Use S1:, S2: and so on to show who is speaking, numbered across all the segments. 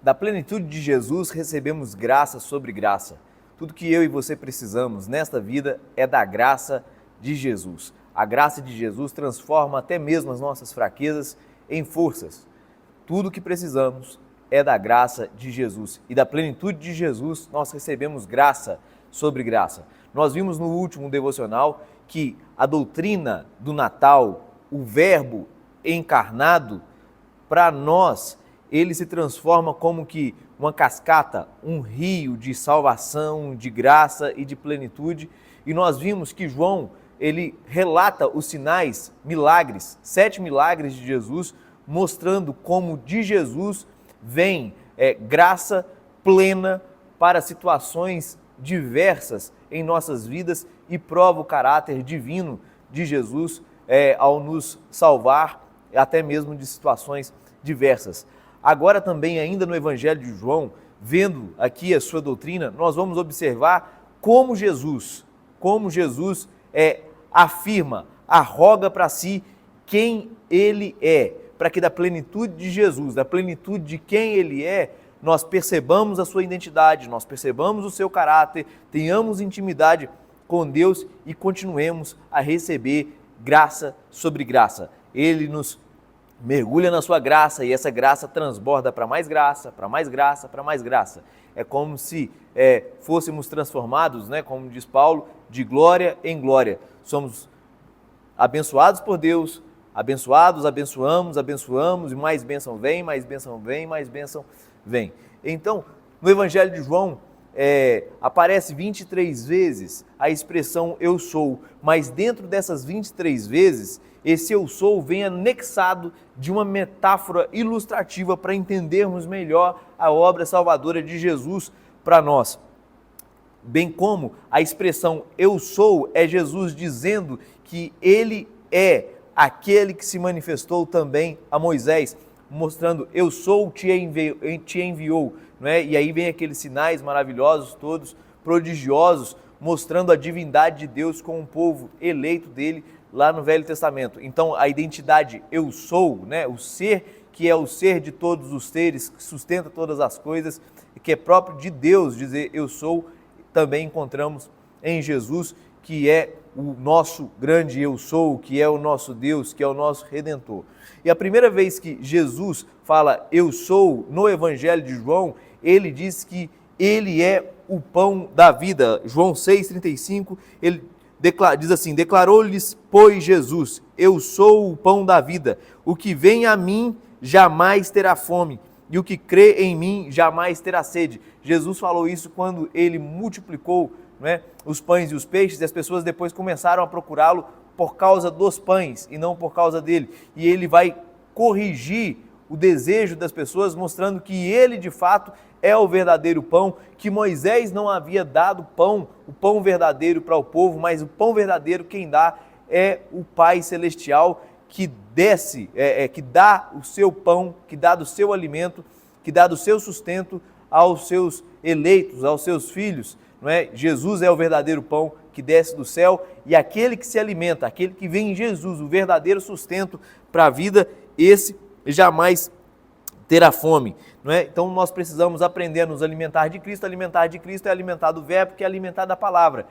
S1: Da plenitude de Jesus recebemos graça sobre graça. Tudo que eu e você precisamos nesta vida é da graça de Jesus. A graça de Jesus transforma até mesmo as nossas fraquezas em forças. Tudo que precisamos é da graça de Jesus. E da plenitude de Jesus nós recebemos graça sobre graça. Nós vimos no último devocional que a doutrina do Natal, o Verbo encarnado, para nós, ele se transforma como que uma cascata, um rio de salvação, de graça e de plenitude. E nós vimos que João, ele relata os sinais, milagres, 7 milagres de Jesus, mostrando como de Jesus vem graça plena para situações diversas em nossas vidas e prova o caráter divino de Jesus ao nos salvar até mesmo de situações diversas. Agora também, ainda no Evangelho de João, vendo aqui a sua doutrina, nós vamos observar como Jesus afirma, arroga para si quem ele é, para que da plenitude de Jesus, da plenitude de quem ele é, nós percebamos a sua identidade, nós percebamos o seu caráter, tenhamos intimidade com Deus e continuemos a receber graça sobre graça. Ele nos mergulha na sua graça e essa graça transborda para mais graça, para mais graça, para mais graça. É como se fôssemos transformados, como diz Paulo, de glória em glória. Somos abençoados por Deus, abençoados, abençoamos, e mais bênção vem, mais bênção vem, mais bênção vem. Então, no Evangelho de João, aparece 23 vezes a expressão eu sou, mas dentro dessas 23 vezes, esse eu sou vem anexado de uma metáfora ilustrativa para entendermos melhor a obra salvadora de Jesus para nós. Bem como a expressão eu sou é Jesus dizendo que ele é aquele que se manifestou também a Moisés, mostrando eu sou, te enviou, não é? E aí vem aqueles sinais maravilhosos, todos prodigiosos, mostrando a divindade de Deus com o povo eleito dele lá no Velho Testamento. Então a identidade eu sou, o ser que é o ser de todos os seres, que sustenta todas as coisas, que é próprio de Deus dizer eu sou, também encontramos em Jesus, que é o nosso grande eu sou, que é o nosso Deus, que é o nosso Redentor. E a primeira vez que Jesus fala eu sou no Evangelho de João, ele diz que ele é o pão da vida. João 6,35, ele diz assim, declarou-lhes, pois Jesus, eu sou o pão da vida, o que vem a mim jamais terá fome, e o que crê em mim jamais terá sede. Jesus falou isso quando ele multiplicou os pães e os peixes, e as pessoas depois começaram a procurá-lo por causa dos pães e não por causa dele. E ele vai corrigir o desejo das pessoas, mostrando que ele de fato é o verdadeiro pão, que Moisés não havia dado o pão verdadeiro para o povo, mas o pão verdadeiro quem dá é o Pai Celestial, que desce, que dá o seu pão, que dá do seu alimento, que dá do seu sustento aos seus eleitos, aos seus filhos. Não é? Jesus é o verdadeiro pão que desce do céu, e aquele que se alimenta, aquele que vem em Jesus, o verdadeiro sustento para a vida, esse jamais terá fome. Não é? Então nós precisamos aprender a nos alimentar de Cristo é alimentar do verbo, que é alimentar da palavra.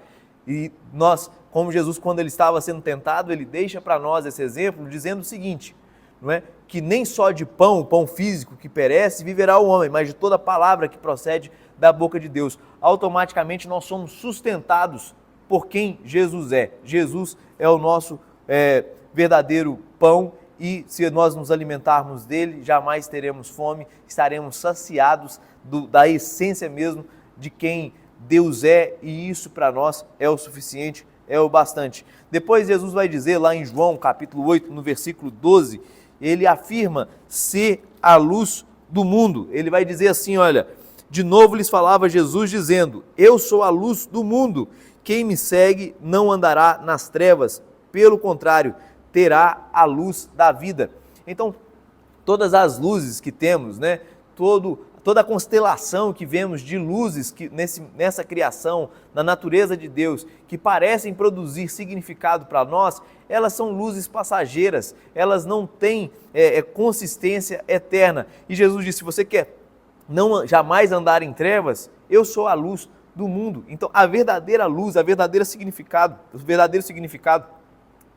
S1: E nós, como Jesus, quando ele estava sendo tentado, ele deixa para nós esse exemplo, dizendo o seguinte, não é? Que nem só de pão, o pão físico que perece, viverá o homem, mas de toda palavra que procede da boca de Deus. Automaticamente nós somos sustentados por quem Jesus é. Jesus é o nosso verdadeiro pão, e se nós nos alimentarmos dele, jamais teremos fome, estaremos saciados da essência mesmo de quem Deus é, e isso para nós é o suficiente, é o bastante. Depois Jesus vai dizer lá em João capítulo 8, no versículo 12, ele afirma ser a luz do mundo. Ele vai dizer assim, olha, de novo lhes falava Jesus dizendo, eu sou a luz do mundo, quem me segue não andará nas trevas, pelo contrário, terá a luz da vida. Então, todas as luzes que temos, toda a constelação que vemos de luzes que nessa criação, na natureza de Deus, que parecem produzir significado para nós, elas são luzes passageiras, elas não têm consistência eterna. E Jesus disse, se você quer não jamais andar em trevas, eu sou a luz do mundo. Então, a verdadeira luz, o verdadeiro significado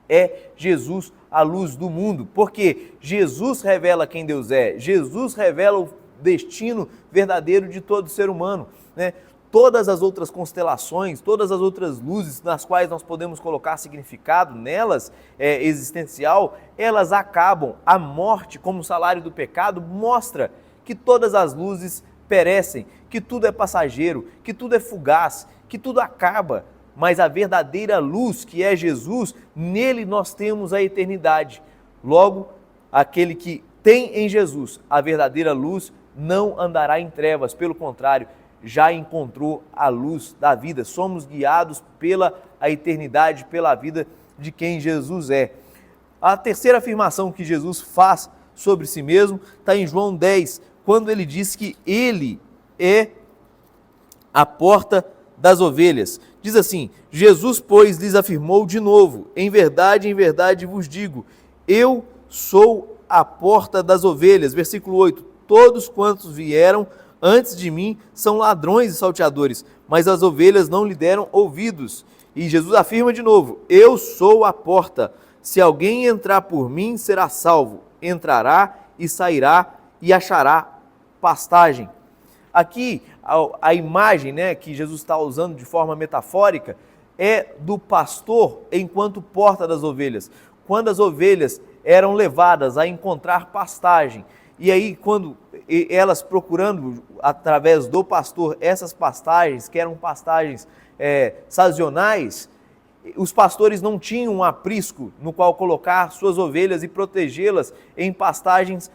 S1: é Jesus, a luz do mundo, porque Jesus revela quem Deus é, Jesus revela o destino verdadeiro de todo ser humano, né? Todas as outras constelações, todas as outras luzes nas quais nós podemos colocar significado nelas, existencial, elas acabam. A morte, como salário do pecado, mostra que todas as luzes perecem, que tudo é passageiro, que tudo é fugaz, que tudo acaba. Mas a verdadeira luz, que é Jesus, nele nós temos a eternidade. Logo, aquele que tem em Jesus a verdadeira luz não andará em trevas, pelo contrário, já encontrou a luz da vida. Somos guiados pela a eternidade, pela vida de quem Jesus é. A terceira afirmação que Jesus faz sobre si mesmo está em João 10, quando ele diz que ele é a porta das ovelhas. Diz assim: Jesus, pois, lhes afirmou de novo: em verdade vos digo, eu sou a porta das ovelhas. Versículo 8: todos quantos vieram antes de mim são ladrões e salteadores, mas as ovelhas não lhe deram ouvidos. E Jesus afirma de novo: eu sou a porta. Se alguém entrar por mim, será salvo. Entrará e sairá e achará pastagem. Aqui, a imagem, né, que Jesus está usando de forma metafórica é do pastor enquanto porta das ovelhas. Quando as ovelhas eram levadas a encontrar pastagem, e aí quando elas procurando através do pastor essas pastagens, que eram pastagens sazonais, os pastores não tinham um aprisco no qual colocar suas ovelhas e protegê-las em pastagens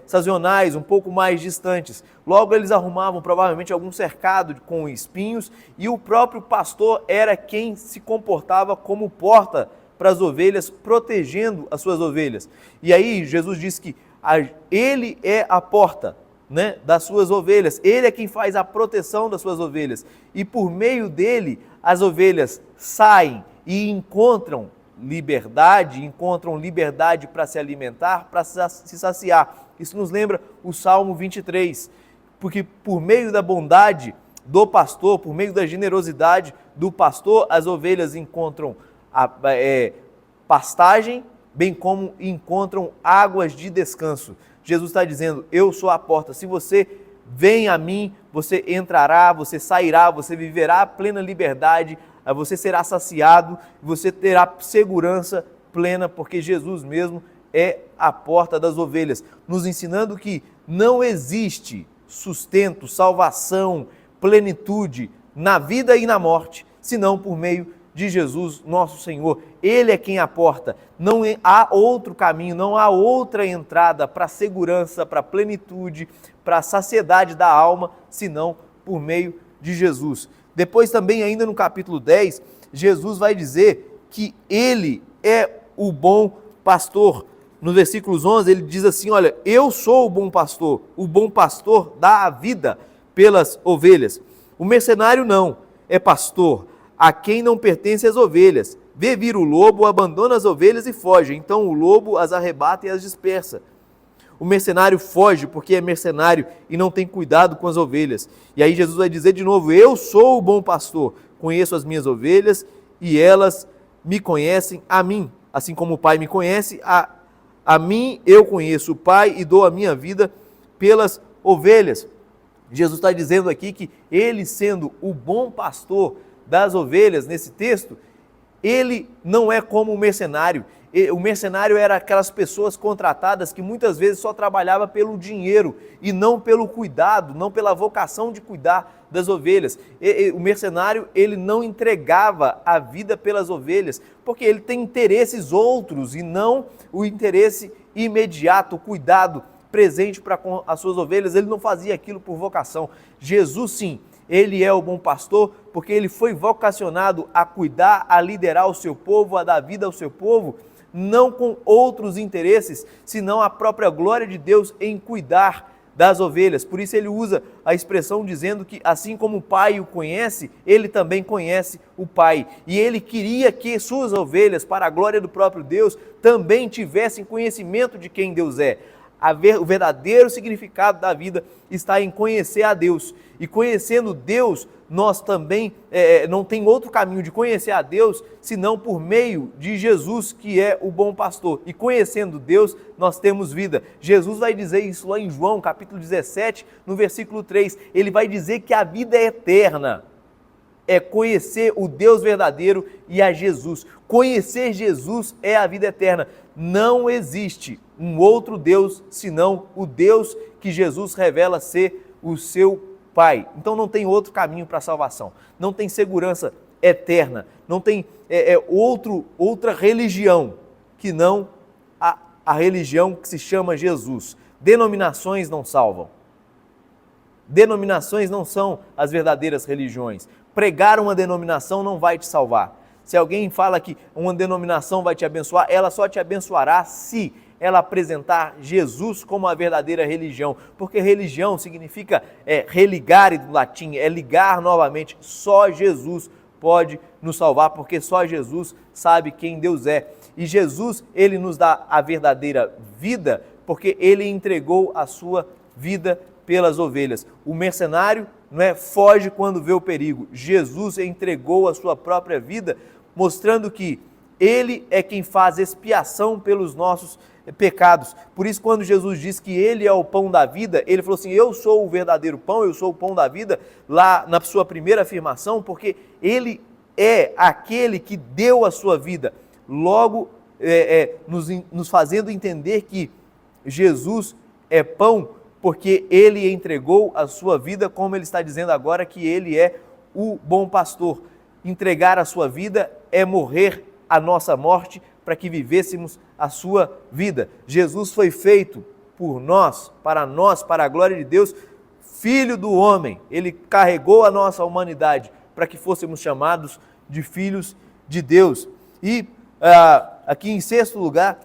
S1: sazonais, um pouco mais distantes. Logo eles arrumavam provavelmente algum cercado com espinhos, e o próprio pastor era quem se comportava como porta para as ovelhas, protegendo as suas ovelhas. E aí Jesus diz que ele é a porta, né, das suas ovelhas, ele é quem faz a proteção das suas ovelhas, e por meio dele as ovelhas saem e encontram liberdade para se alimentar, para se saciar. Isso nos lembra o Salmo 23, porque por meio da bondade do pastor, por meio da generosidade do pastor, as ovelhas encontram pastagem, bem como encontram águas de descanso. Jesus está dizendo: eu sou a porta. Se você vem a mim, você entrará, você sairá, você viverá a plena liberdade, você será saciado, você terá segurança plena, porque Jesus mesmo é a porta das ovelhas, nos ensinando que não existe sustento, salvação, plenitude na vida e na morte, senão por meio de Jesus, nosso Senhor. Ele é quem é a porta. Não há outro caminho, não há outra entrada para a segurança, para a plenitude, para a saciedade da alma, senão por meio de Jesus. Depois também, ainda no capítulo 10, Jesus vai dizer que ele é o bom pastor. No versículos 11, ele diz assim: olha, eu sou o bom pastor dá a vida pelas ovelhas. O mercenário não, é pastor, a quem não pertence as ovelhas. Vê vir o lobo, abandona as ovelhas e foge. Então o lobo as arrebata e as dispersa. O mercenário foge porque é mercenário e não tem cuidado com as ovelhas. E aí Jesus vai dizer de novo: eu sou o bom pastor, conheço as minhas ovelhas e elas me conhecem a mim. Assim como o Pai me conhece, a mim eu conheço o Pai e dou a minha vida pelas ovelhas. Jesus está dizendo aqui que ele, sendo o bom pastor das ovelhas, nesse texto, ele não é como o mercenário. O mercenário era aquelas pessoas contratadas que muitas vezes só trabalhava pelo dinheiro e não pelo cuidado, não pela vocação de cuidar das ovelhas. O mercenário, ele não entregava a vida pelas ovelhas, porque ele tem interesses outros e não o interesse imediato, o cuidado presente para com as suas ovelhas. Ele não fazia aquilo por vocação. Jesus, sim, ele é o bom pastor, porque ele foi vocacionado a cuidar, a liderar o seu povo, a dar vida ao seu povo, não com outros interesses, senão a própria glória de Deus em cuidar das ovelhas. Por isso ele usa a expressão dizendo que assim como o Pai o conhece, ele também conhece o Pai. E ele queria que suas ovelhas, para a glória do próprio Deus, também tivessem conhecimento de quem Deus é. O verdadeiro significado da vida está em conhecer a Deus. E conhecendo Deus, nós também não tem outro caminho de conhecer a Deus senão por meio de Jesus, que é o bom pastor. E conhecendo Deus, nós temos vida. Jesus vai dizer isso lá em João, capítulo 17, no versículo 3. Ele vai dizer que a vida é eterna. É conhecer o Deus verdadeiro e a Jesus. Conhecer Jesus é a vida eterna. Não existe um outro Deus senão o Deus que Jesus revela ser o seu Pai. Então não tem outro caminho para a salvação. Não tem segurança eterna. Não tem outra religião que não a religião que se chama Jesus. Denominações não salvam. Denominações não são as verdadeiras religiões. Pregar uma denominação não vai te salvar. Se alguém fala que uma denominação vai te abençoar, ela só te abençoará se ela apresentar Jesus como a verdadeira religião. Porque religião significa religare do latim, é ligar novamente. Só Jesus pode nos salvar, porque só Jesus sabe quem Deus é. E Jesus, ele nos dá a verdadeira vida, porque ele entregou a sua vida pelas ovelhas. O mercenário foge quando vê o perigo. Jesus entregou a sua própria vida, mostrando que ele é quem faz expiação pelos nossos pecados. Por isso, quando Jesus diz que ele é o pão da vida, ele falou assim: eu sou o verdadeiro pão, eu sou o pão da vida, lá na sua primeira afirmação, porque ele é aquele que deu a sua vida, logo nos fazendo entender que Jesus é pão, porque ele entregou a sua vida, como ele está dizendo agora que ele é o bom pastor. Entregar a sua vida é morrer a nossa morte para que vivêssemos a sua vida. Jesus foi feito por nós, para a glória de Deus, Filho do homem. Ele carregou a nossa humanidade para que fôssemos chamados de filhos de Deus. E aqui em sexto lugar,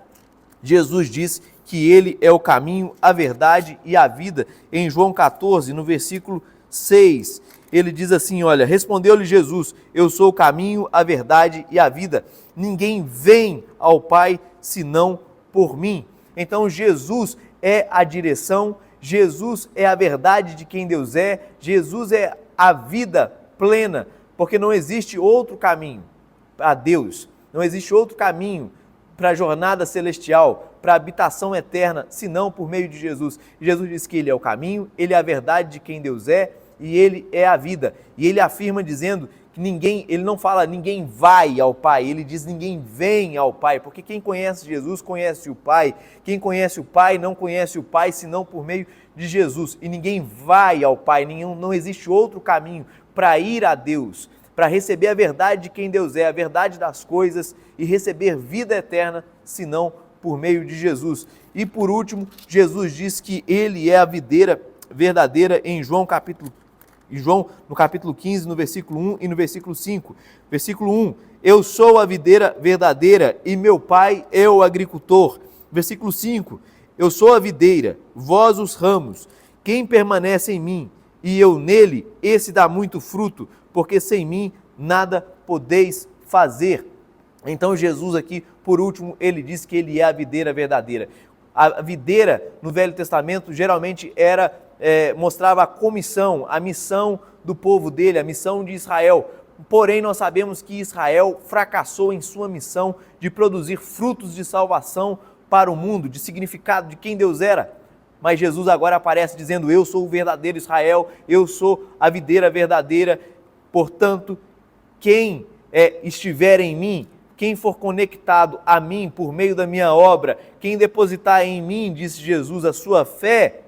S1: Jesus diz que ele é o caminho, a verdade e a vida. Em João 14, no versículo 6, ele diz assim, olha, respondeu-lhe Jesus: eu sou o caminho, a verdade e a vida. Ninguém vem ao Pai senão por mim. Então Jesus é a direção, Jesus é a verdade de quem Deus é, Jesus é a vida plena, porque não existe outro caminho a Deus, não existe outro caminho para a jornada celestial, para a habitação eterna, senão por meio de Jesus. Jesus diz que ele é o caminho, ele é a verdade de quem Deus é e ele é a vida. E ele afirma dizendo que ele não fala ninguém vai ao Pai, ele diz ninguém vem ao Pai, porque quem conhece Jesus conhece o Pai, quem conhece o Pai não conhece o Pai senão por meio de Jesus. E ninguém vai ao Pai, não existe outro caminho para ir a Deus, para receber a verdade de quem Deus é, a verdade das coisas e receber vida eterna, senão por meio de Jesus. E por último, Jesus diz que ele é a videira verdadeira em João no capítulo 15, no versículo 1 e no versículo 5. Versículo 1, eu sou a videira verdadeira e meu pai é o agricultor. Versículo 5, eu sou a videira, vós os ramos, quem permanece em mim e eu nele, esse dá muito fruto, porque sem mim nada podeis fazer. Então Jesus aqui, por último, ele diz que ele é a videira verdadeira. A videira no Velho Testamento geralmente mostrava a comissão, a missão do povo dele, a missão de Israel. Porém, nós sabemos que Israel fracassou em sua missão de produzir frutos de salvação para o mundo, de significado de quem Deus era. Mas Jesus agora aparece dizendo: eu sou o verdadeiro Israel, eu sou a videira verdadeira. Portanto, quem estiver em mim, quem for conectado a mim por meio da minha obra, quem depositar em mim, disse Jesus, a sua fé,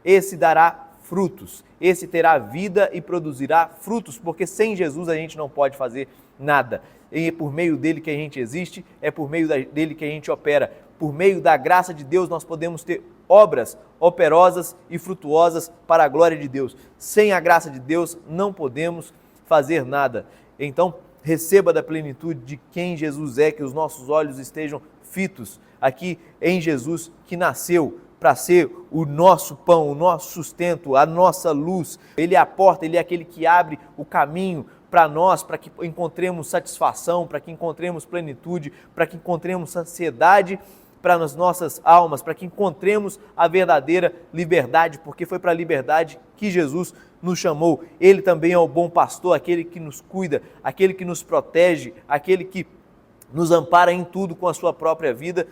S1: esse dará frutos, esse terá vida e produzirá frutos, porque sem Jesus a gente não pode fazer nada. E é por meio dele que a gente existe, é por meio dele que a gente opera. Por meio da graça de Deus nós podemos ter obras operosas e frutuosas para a glória de Deus. Sem a graça de Deus não podemos fazer nada. Então, receba da plenitude de quem Jesus é, que os nossos olhos estejam fitos aqui em Jesus, que nasceu para ser o nosso pão, o nosso sustento, a nossa luz. Ele é a porta, ele é aquele que abre o caminho para nós, para que encontremos satisfação, para que encontremos plenitude, para que encontremos saciedade, para as nossas almas, para que encontremos a verdadeira liberdade, porque foi para a liberdade que Jesus nos chamou. Ele também é o bom pastor, aquele que nos cuida, aquele que nos protege, aquele que nos ampara em tudo com a sua própria vida.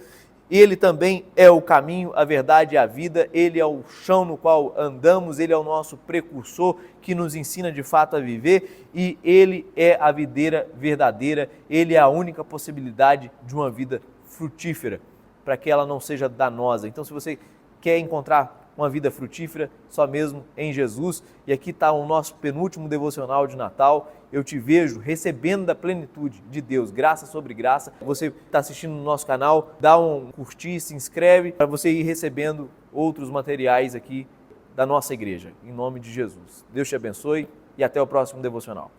S1: Ele também é o caminho, a verdade e a vida, Ele é o chão no qual andamos, Ele é o nosso precursor que nos ensina de fato a viver e Ele é a videira verdadeira, Ele é a única possibilidade de uma vida frutífera, para que ela não seja danosa. Então, se você quer encontrar uma vida frutífera, só mesmo em Jesus. E aqui está o nosso penúltimo devocional de Natal. Eu te vejo recebendo da plenitude de Deus, graça sobre graça. Você está assistindo no nosso canal, dá um curtir, se inscreve para você ir recebendo outros materiais aqui da nossa igreja. Em nome de Jesus. Deus te abençoe e até o próximo devocional.